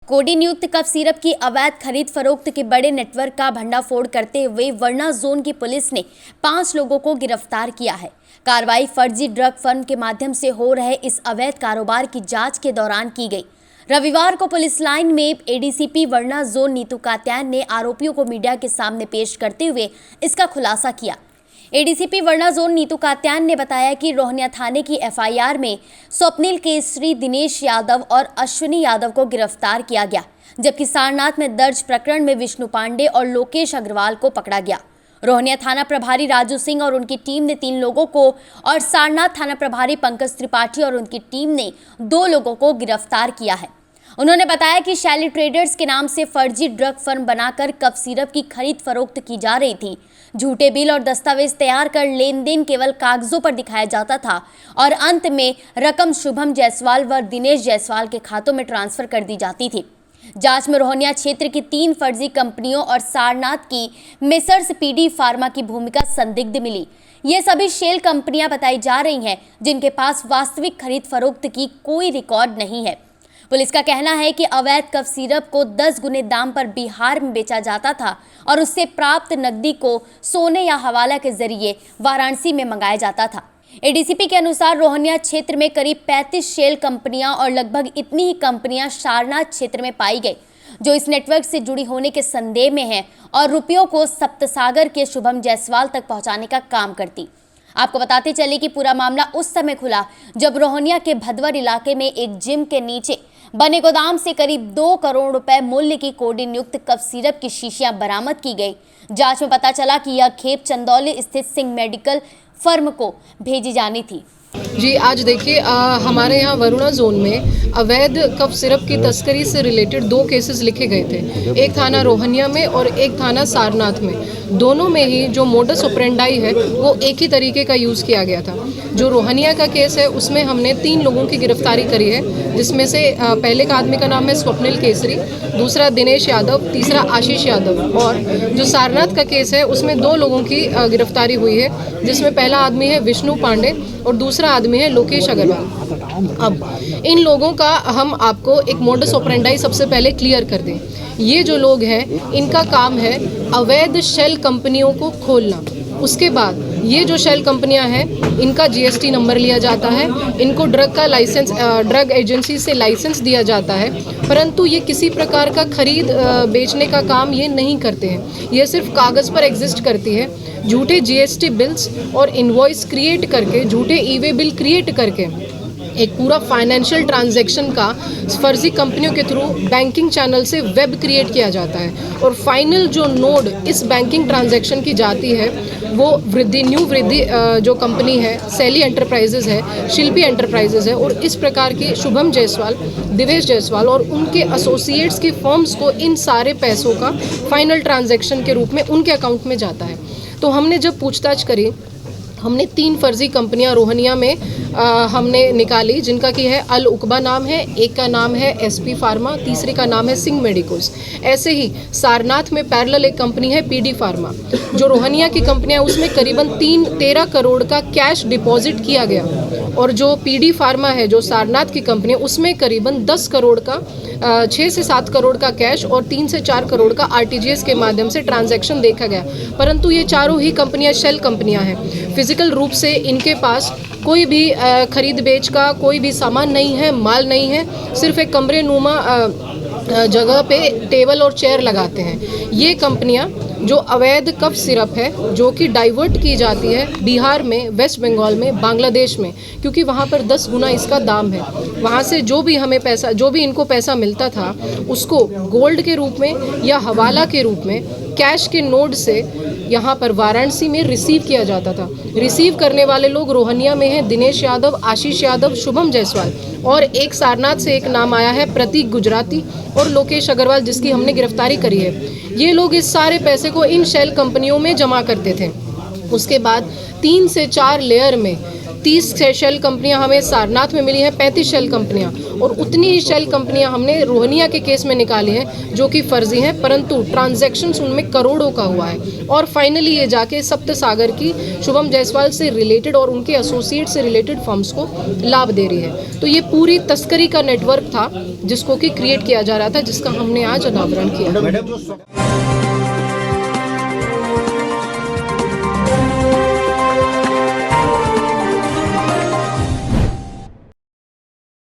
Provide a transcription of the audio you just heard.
Codeine युक्त cough syrup की अवैध खरीद फरोख्त के बड़े नेटवर्क का भंडाफोड़ करते हुए वरना जोन की पुलिस ने 5 लोगों को गिरफ्तार किया है। कार्रवाई फर्जी ड्रग फर्म के माध्यम से हो रहे इस अवैध कारोबार की जांच के दौरान की गई। रविवार को पुलिस लाइन में एडीसीपी वरना जोन नीतू कात्यायन ने आरोपियों को मीडिया के सामने पेश करते हुए इसका खुलासा किया। एडीसीपी वरना जोन नीतू कात्यायन ने बताया कि रोहनिया थाने की एफआईआर में स्वप्निल केसरी, दिनेश यादव और अश्विनी यादव को गिरफ्तार किया गया, जबकि सारनाथ में दर्ज प्रकरण में विष्णु पांडे और लोकेश अग्रवाल को पकड़ा गया। रोहनिया थाना प्रभारी राजू सिंह और उनकी टीम ने 3 लोगों को और सारनाथ थाना प्रभारी पंकज त्रिपाठी और उनकी टीम ने 2 लोगों को गिरफ्तार किया है। उन्होंने बताया कि शैली ट्रेडर्स के नाम से फर्जी ड्रग फर्म बनाकर कफ सिरप की खरीद फरोख्त की जा रही थी। झूठे बिल और दस्तावेज तैयार कर लेन देन केवल कागजों पर दिखाया जाता था और अंत में रकम शुभम जायसवाल व दिनेश जायसवाल के खातों में ट्रांसफर कर दी जाती थी। जांच में रोहनिया क्षेत्र की 3 फर्जी कंपनियों और सारनाथ की मेसर्स पीडी फार्मा की भूमिका संदिग्ध मिली। ये सभी शेल कंपनियां बताई जा रही हैं, जिनके पास वास्तविक खरीद फरोख्त की कोई रिकॉर्ड नहीं है। पुलिस का कहना है कि अवैध कफ सिरप को 10 गुने दाम पर बिहार में बेचा जाता था और उससे प्राप्त नकदी को सोने या हवाला के जरिए वाराणसी में मंगाया जाता था। एडीसीपी के अनुसार रोहनिया क्षेत्र में करीब 35 शेल कंपनियां और लगभग इतनी ही कंपनियां सारनाथ क्षेत्र में पाई गई, जो इस नेटवर्क से जुड़ी होने के संदेह में हैं और रुपयों को सप्तसागर के शुभम जायसवाल तक पहुंचाने का काम करती। आपको बताते चले कि पूरा मामला उस समय खुला जब रोहनिया के भदवर इलाके में एक जिम के नीचे बने गोदाम से करीब 2 करोड़ रुपए मूल्य की कोडीन युक्त कफ सिरप की शीशियां बरामद की गई। जांच में पता चला कि यह खेप चंदौली स्थित सिंह मेडिकल फर्म को भेजी जानी थी। जी, आज देखिए हमारे यहाँ वरुणा जोन में अवैध कफ सिरप की तस्करी से रिलेटेड 2 केसेस लिखे गए थे। एक थाना रोहनिया में और एक थाना सारनाथ में। दोनों में ही जो मोडस ऑपरेंडाई है वो एक ही तरीके का यूज़ किया गया था। जो रोहनिया का केस है उसमें हमने 3 लोगों की गिरफ्तारी करी है, जिसमें से पहले का आदमी का नाम है स्वप्निल केसरी, दूसरा दिनेश यादव, तीसरा आशीष यादव। और जो सारनाथ का केस है उसमें 2 लोगों की गिरफ्तारी हुई है, जिसमें पहला आदमी है विष्णु पांडे और दूसरा आदमी है लोकेश अग्रवाल। अब इन लोगों का हम आपको एक मोडस ऑपरेंडाई सबसे पहले क्लियर कर दें। ये जो लोग हैं इनका काम है अवैध शेल कंपनियों को खोलना। उसके बाद ये जो शेल कंपनियां हैं इनका जीएसटी नंबर लिया जाता है, इनको ड्रग का लाइसेंस ड्रग एजेंसी से लाइसेंस दिया जाता है, परंतु ये किसी प्रकार का खरीद बेचने का काम ये नहीं करते हैं। ये सिर्फ कागज़ पर एग्जिस्ट करती है। झूठे जीएसटी बिल्स और इनवॉइस क्रिएट करके, झूठे ईवे बिल क्रिएट करके एक पूरा फाइनेंशियल ट्रांजैक्शन का फर्जी कंपनियों के थ्रू बैंकिंग चैनल से वेब क्रिएट किया जाता है और फाइनल जो नोड इस बैंकिंग ट्रांजैक्शन की जाती है वो न्यू वृद्धि जो कंपनी है, शैली एंटरप्राइजेज है, शिल्पी एंटरप्राइजेज है और इस प्रकार की शुभम जायसवाल, दिनेश जायसवाल और उनके एसोसिएट्स की फर्म्स को इन सारे पैसों का फाइनल ट्रांजैक्शन के रूप में उनके अकाउंट में जाता है। तो हमने जब पूछताछ करी, हमने 3 फर्जी कंपनियां रोहनिया में हमने निकाली, जिनका की है अल उकबा नाम है, एक का नाम है एसपी फार्मा, तीसरे का नाम है सिंह मेडिकल्स। ऐसे ही सारनाथ में पैरेलल एक कंपनी है पीडी फार्मा। जो रोहनिया की कंपनियां उसमें करीबन 13 करोड़ का कैश डिपॉजिट किया गया और जो पीडी फार्मा है जो सारनाथ की कंपनी है उसमें करीबन 10 करोड़ का 6 से 7 करोड़ का कैश और 3 से 4 करोड़ का आरटीजीएस के माध्यम से ट्रांजैक्शन देखा गया। परंतु ये चारों ही कंपनियां शेल कंपनियां हैं। फिजिकल रूप से इनके पास कोई भी खरीद बेच का कोई भी सामान नहीं है, माल नहीं है, सिर्फ एक कमरे नुमा जगह पे टेबल और चेयर लगाते हैं। ये कंपनियां जो अवैध कफ सिरप है जो कि डाइवर्ट की जाती है बिहार में, वेस्ट बंगाल में, बांग्लादेश में, क्योंकि वहाँ पर 10 गुना इसका दाम है। वहाँ से जो भी हमें पैसा, जो भी इनको पैसा मिलता था उसको गोल्ड के रूप में या हवाला के रूप में कैश के नोट से यहाँ पर वाराणसी में रिसीव किया जाता था। रिसीव करने वाले लोग रोहनिया में हैं दिनेश यादव, आशीष यादव, शुभम जायसवाल और एक सारनाथ से एक नाम आया है प्रतीक गुजराती और लोकेश अग्रवाल, जिसकी हमने गिरफ्तारी करी है। ये लोग इस सारे पैसे को इन शेल कंपनियों में जमा करते थे। उसके बाद 3 से 4 लेयर में 30 शेल कंपनियां हमें सारनाथ में मिली हैं, 35 शेल कंपनियां, और उतनी ही शेल कंपनियां हमने रोहनिया के केस में निकाली हैं जो कि फर्जी हैं, परंतु ट्रांजैक्शंस उनमें करोड़ों का हुआ है। और फाइनली ये जाके सप्त सागर की शुभम जायसवाल से रिलेटेड और उनके एसोसिएट से रिलेटेड फर्म्स को लाभ दे रही है। तो ये पूरी तस्करी का नेटवर्क था जिसको कि क्रिएट किया जा रहा था, जिसका हमने आज अनावरण किया।